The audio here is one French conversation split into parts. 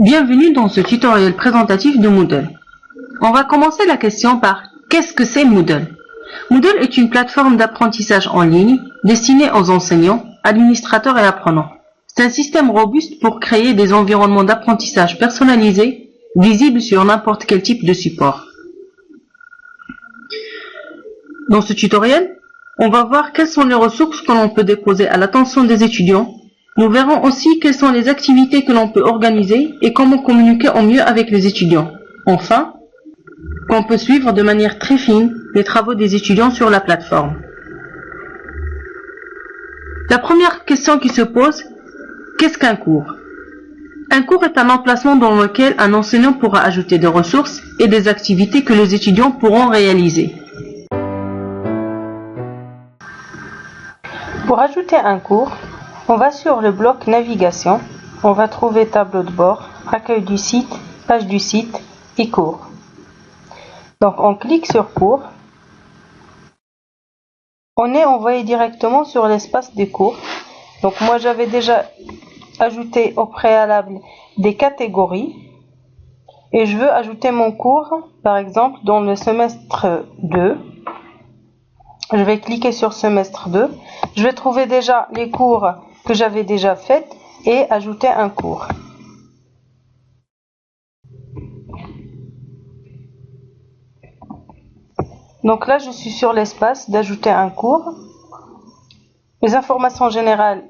Bienvenue dans ce tutoriel présentatif de Moodle. On va commencer la question par qu'est-ce que c'est Moodle? Moodle est une plateforme d'apprentissage en ligne destinée aux enseignants, administrateurs et apprenants. C'est un système robuste pour créer des environnements d'apprentissage personnalisés, visibles sur n'importe quel type de support. Dans ce tutoriel, on va voir quelles sont les ressources que l'on peut déposer à l'attention des étudiants. Nous verrons aussi quelles sont les activités que l'on peut organiser et comment communiquer au mieux avec les étudiants. Enfin, qu'on peut suivre de manière très fine les travaux des étudiants sur la plateforme. La première question qui se pose, qu'est-ce qu'un cours? Un cours est un emplacement dans lequel un enseignant pourra ajouter des ressources et des activités que les étudiants pourront réaliser. Pour ajouter un cours, on va sur le bloc navigation, on va trouver tableau de bord, accueil du site, page du site et cours. Donc on clique sur cours. On est envoyé directement sur l'espace des cours. Donc moi j'avais déjà ajouté au préalable des catégories et je veux ajouter mon cours par exemple dans le semestre 2. Je vais cliquer sur semestre 2. Je vais trouver déjà les cours que j'avais déjà faits et ajouter un cours. Donc là, je suis sur l'espace d'ajouter un cours. Les informations générales,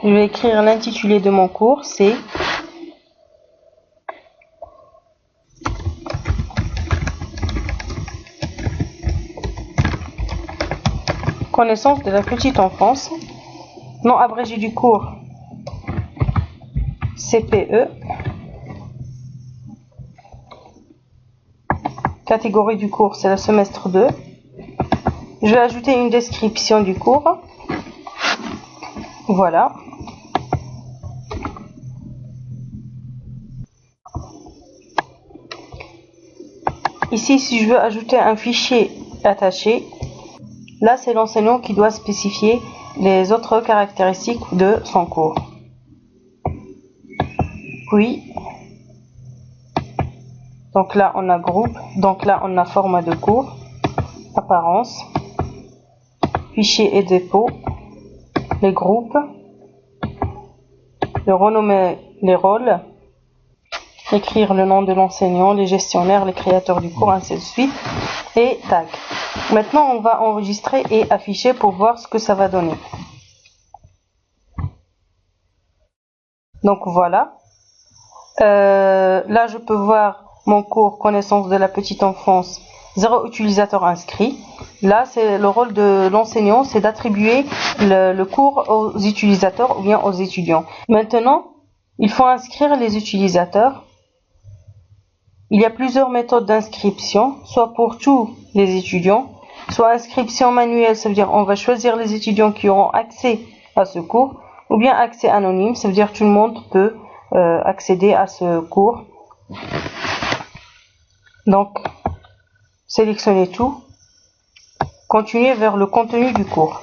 je vais écrire l'intitulé de mon cours, c'est Connaissance de la petite enfance. Nom abrégé du cours, CPE. Catégorie du cours, c'est le semestre 2. Je vais ajouter une description du cours. Voilà. Ici, si je veux ajouter un fichier attaché, là, c'est l'enseignant qui doit spécifier les autres caractéristiques de son cours. Puis, donc là, on a groupe, donc là, on a format de cours, apparence, fichier et dépôt, les groupes, le renommer les rôles, écrire le nom de l'enseignant, les gestionnaires, les créateurs du cours, ainsi de suite, et tag. Maintenant, on va enregistrer et afficher pour voir ce que ça va donner. Donc voilà. Là, je peux voir mon cours connaissance de la petite enfance, 0 utilisateur inscrit. Là, c'est le rôle de l'enseignant, c'est d'attribuer le cours aux utilisateurs ou bien aux étudiants. Maintenant, il faut inscrire les utilisateurs. Il y a plusieurs méthodes d'inscription, soit pour tous les étudiants, soit inscription manuelle, ça veut dire on va choisir les étudiants qui auront accès à ce cours, ou bien accès anonyme, ça veut dire tout le monde peut accéder à ce cours. Donc, sélectionnez tout, continuez vers le contenu du cours.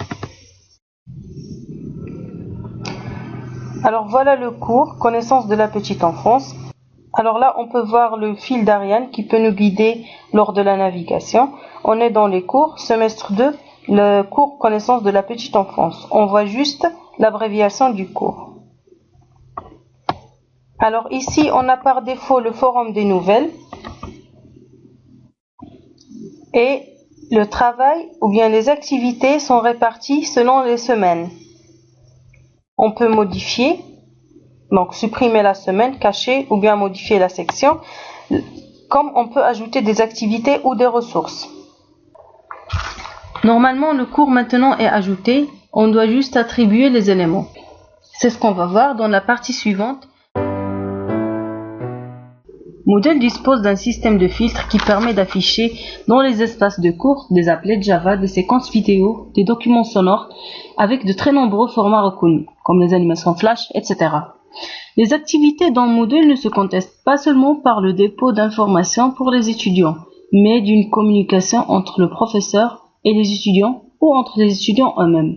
Alors voilà le cours, connaissance de la petite enfance. Alors là, on peut voir le fil d'Ariane qui peut nous guider lors de la navigation. On est dans les cours, semestre 2, le cours connaissance de la petite enfance. On voit juste l'abréviation du cours. Alors ici, on a par défaut le forum des nouvelles et le travail ou bien les activités sont réparties selon les semaines. On peut modifier. Donc, supprimer la semaine, cacher ou bien modifier la section, comme on peut ajouter des activités ou des ressources. Normalement, le cours maintenant est ajouté, on doit juste attribuer les éléments. C'est ce qu'on va voir dans la partie suivante. Moodle dispose d'un système de filtres qui permet d'afficher dans les espaces de cours des applets de Java, des séquences vidéo, des documents sonores, avec de très nombreux formats reconnus, comme les animations flash, etc. Les activités dans Moodle ne se contestent pas seulement par le dépôt d'informations pour les étudiants, mais d'une communication entre le professeur et les étudiants ou entre les étudiants eux-mêmes.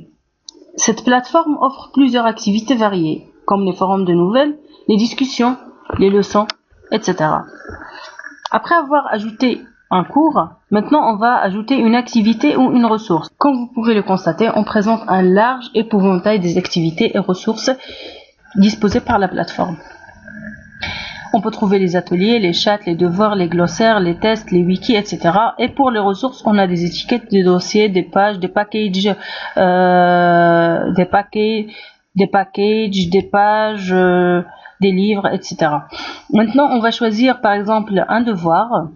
Cette plateforme offre plusieurs activités variées, comme les forums de nouvelles, les discussions, les leçons, etc. Après avoir ajouté un cours, maintenant on va ajouter une activité ou une ressource. Comme vous pouvez le constater, on présente un large épouvantail des activités et ressources disposées par la plateforme. On peut trouver les ateliers, les chats, les devoirs, les glossaires, les tests, les wikis, etc. Et pour les ressources, on a des étiquettes, des dossiers, des pages, des packages, des pages, des livres, etc. Maintenant, on va choisir par exemple un devoir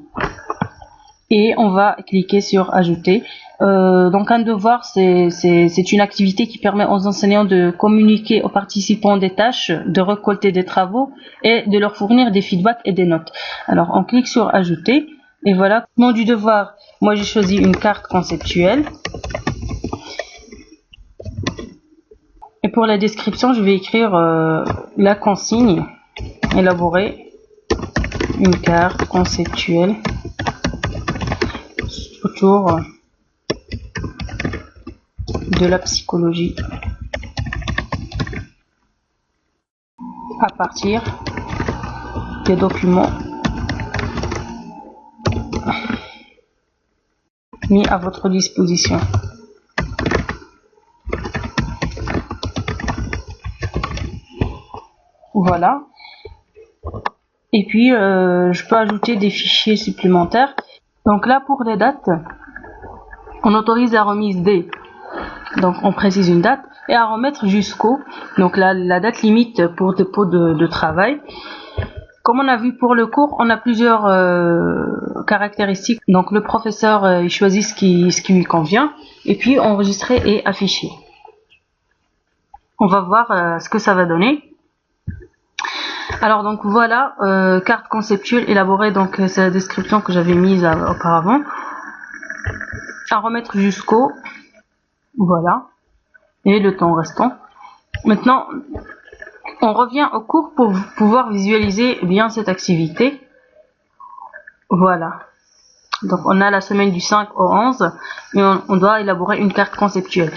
et on va cliquer sur ajouter. Donc un devoir, c'est une activité qui permet aux enseignants de communiquer aux participants des tâches, de récolter des travaux et de leur fournir des feedbacks et des notes. Alors on clique sur ajouter et voilà. Nom du devoir, moi j'ai choisi une carte conceptuelle. Et pour la description, je vais écrire la consigne, élaborer une carte conceptuelle autour de la psychologie à partir des documents mis à votre disposition. Voilà. Et puis, je peux ajouter des fichiers supplémentaires. Donc là, pour les dates, on autorise la remise des. Donc on précise une date et à remettre jusqu'au. Donc la date limite pour dépôt de travail. Comme on a vu pour le cours, on a plusieurs caractéristiques. Donc le professeur il choisit ce qui lui convient. Et puis enregistrer et afficher. On va voir ce que ça va donner. Alors donc voilà, carte conceptuelle élaborée, donc c'est la description que j'avais mise auparavant. À remettre jusqu'au, voilà, et le temps restant. Maintenant, on revient au cours pour pouvoir visualiser bien cette activité. Voilà. Donc on a la semaine du 5 au 11 et on doit élaborer une carte conceptuelle.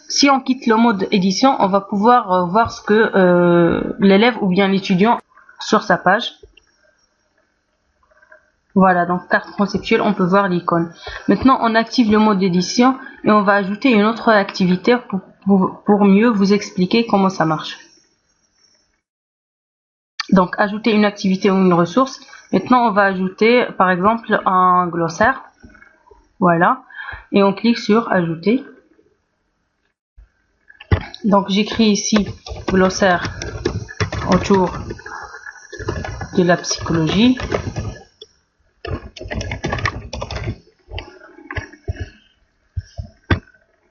Si on quitte le mode édition, on va pouvoir voir ce que l'élève ou bien l'étudiant sur sa page. Voilà, donc carte conceptuelle, on peut voir l'icône. Maintenant, on active le mode édition et on va ajouter une autre activité pour mieux vous expliquer comment ça marche. Donc, ajouter une activité ou une ressource. Maintenant, on va ajouter, par exemple, un glossaire. Voilà. Et on clique sur ajouter. Donc, j'écris ici glossaire autour de la psychologie.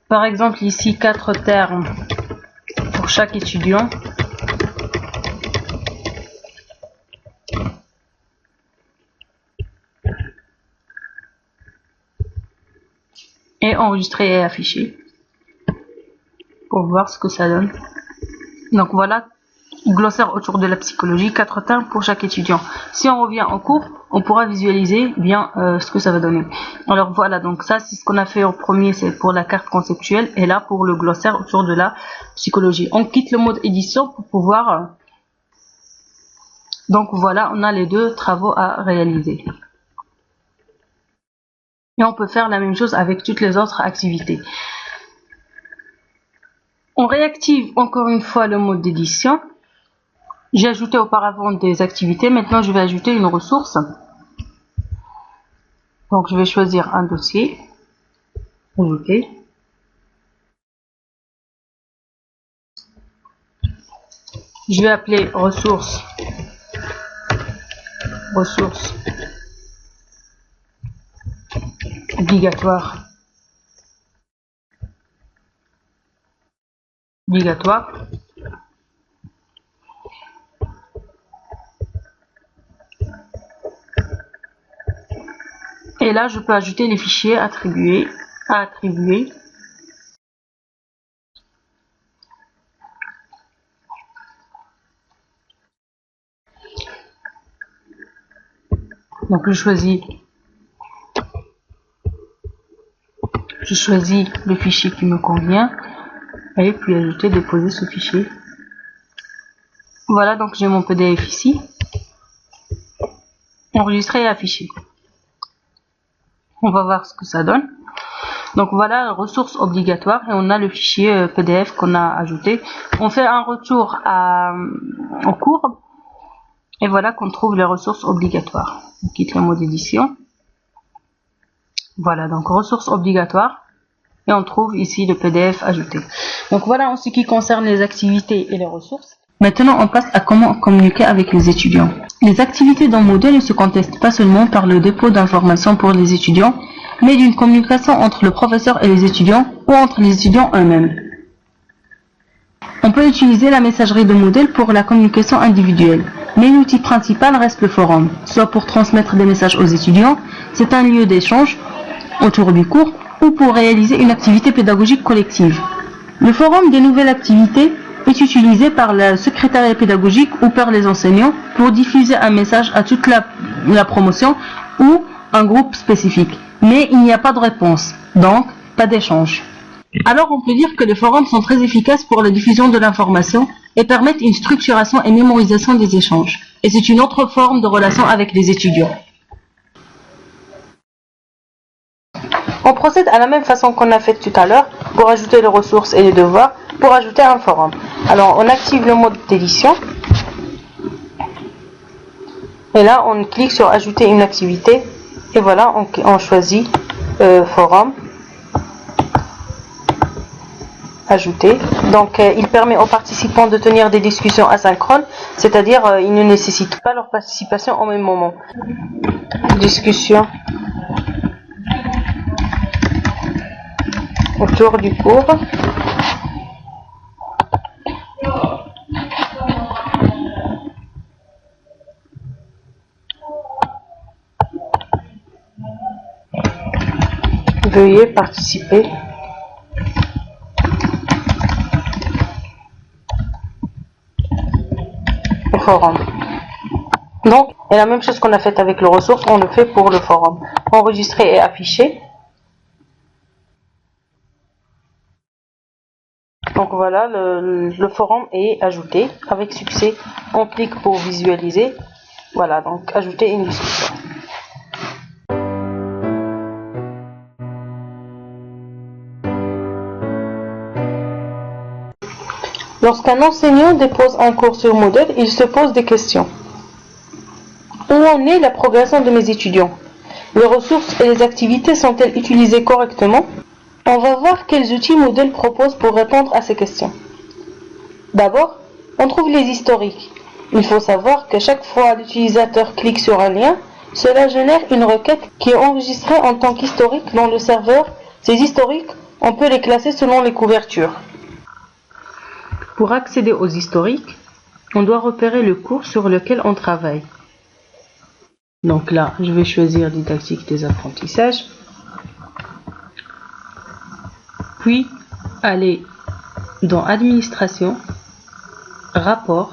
Par exemple, ici, 4 termes pour chaque étudiant. Et enregistrer et afficher pour voir ce que ça donne. Donc voilà, glossaire autour de la psychologie, 4 termes pour chaque étudiant. Si on revient en cours, on pourra visualiser bien ce que ça va donner. Alors voilà, donc ça c'est ce qu'on a fait en premier, c'est pour la carte conceptuelle, et là pour le glossaire autour de la psychologie. On quitte le mode édition pour pouvoir... Donc voilà, on a les deux travaux à réaliser. Et on peut faire la même chose avec toutes les autres activités. On réactive encore une fois le mode d'édition. J'ai ajouté auparavant des activités. Maintenant, je vais ajouter une ressource. Donc, je vais choisir un dossier. Ajouter. Je vais appeler ressources. Ressources obligatoires. Obligatoire. Et là, je peux ajouter les fichiers attribués à attribuer. Donc, je choisis le fichier qui me convient et puis ajouter, déposer ce fichier. Voilà, donc j'ai mon PDF ici. enregistrer et afficher. On va voir ce que ça donne. Donc voilà, ressources obligatoires, et on a le fichier PDF qu'on a ajouté. On fait un retour au cours, et voilà qu'on trouve les ressources obligatoires. On quitte le mode édition. Voilà, donc ressources obligatoires, et on trouve ici le PDF ajouté. Donc voilà en ce qui concerne les activités et les ressources. Maintenant, on passe à comment communiquer avec les étudiants. Les activités dans Moodle ne se contestent pas seulement par le dépôt d'informations pour les étudiants, mais d'une communication entre le professeur et les étudiants, ou entre les étudiants eux-mêmes. On peut utiliser la messagerie de Moodle pour la communication individuelle, mais l'outil principal reste le forum, soit pour transmettre des messages aux étudiants, c'est un lieu d'échange autour du cours, ou pour réaliser une activité pédagogique collective. Le forum des nouvelles activités est utilisé par le secrétariat pédagogique ou par les enseignants pour diffuser un message à toute la promotion ou un groupe spécifique. Mais il n'y a pas de réponse, donc pas d'échange. Alors on peut dire que les forums sont très efficaces pour la diffusion de l'information et permettent une structuration et mémorisation des échanges. Et c'est une autre forme de relation avec les étudiants. On procède à la même façon qu'on a fait tout à l'heure pour ajouter les ressources et les devoirs, pour ajouter un forum. Alors on active le mode d'édition. Et là on clique sur ajouter une activité. Et voilà, on choisit forum. Ajouter. Donc il permet aux participants de tenir des discussions asynchrones, c'est-à-dire ils ne nécessitent pas leur participation au même moment. Discussion autour du cours. Veuillez participer au forum. Donc, et la même chose qu'on a fait avec les ressources, on le fait pour le forum. Enregistrer et afficher. Donc voilà, le forum est ajouté avec succès. On clique pour visualiser. Voilà, donc ajouter une discussion. Lorsqu'un enseignant dépose un cours sur Moodle, il se pose des questions. Où en est la progression de mes étudiants? Les ressources et les activités sont-elles utilisées correctement? On va voir quels outils Moodle propose pour répondre à ces questions. D'abord, on trouve les historiques. Il faut savoir que chaque fois l'utilisateur clique sur un lien, cela génère une requête qui est enregistrée en tant qu'historique dans le serveur. Ces historiques, on peut les classer selon les couvertures. Pour accéder aux historiques, on doit repérer le cours sur lequel on travaille. Donc là, je vais choisir didactique des apprentissages. Puis, aller dans administration, rapport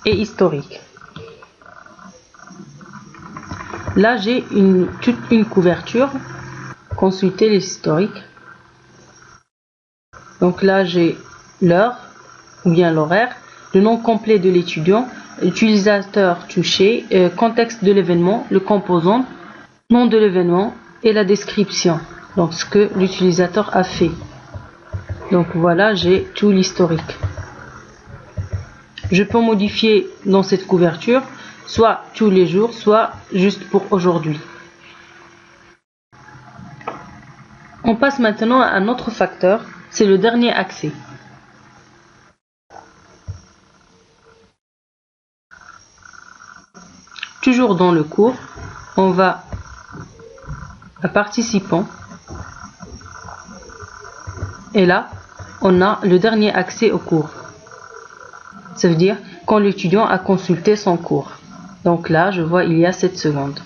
et historique. Là, j'ai toute une couverture. Consulter les historiques. Donc là, j'ai l'heure ou bien l'horaire, le nom complet de l'étudiant, utilisateur touché, contexte de l'événement, le composant, nom de l'événement et la description. Donc ce que l'utilisateur a fait. Donc voilà, j'ai tout l'historique. Je peux modifier dans cette couverture, soit tous les jours, soit juste pour aujourd'hui. On passe maintenant à un autre facteur, c'est le dernier accès. Toujours dans le cours, on va à participants. Et là, on a le dernier accès au cours. Ça veut dire quand l'étudiant a consulté son cours. Donc là, je vois il y a 7 secondes.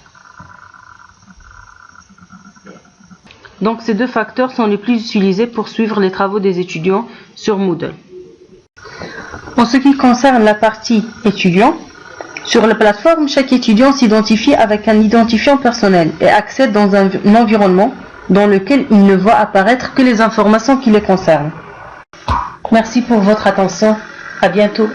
Donc ces deux facteurs sont les plus utilisés pour suivre les travaux des étudiants sur Moodle. En ce qui concerne la partie étudiant, sur la plateforme, chaque étudiant s'identifie avec un identifiant personnel et accède dans un environnement dans lequel il ne voit apparaître que les informations qui les concernent. Merci pour votre attention. À bientôt.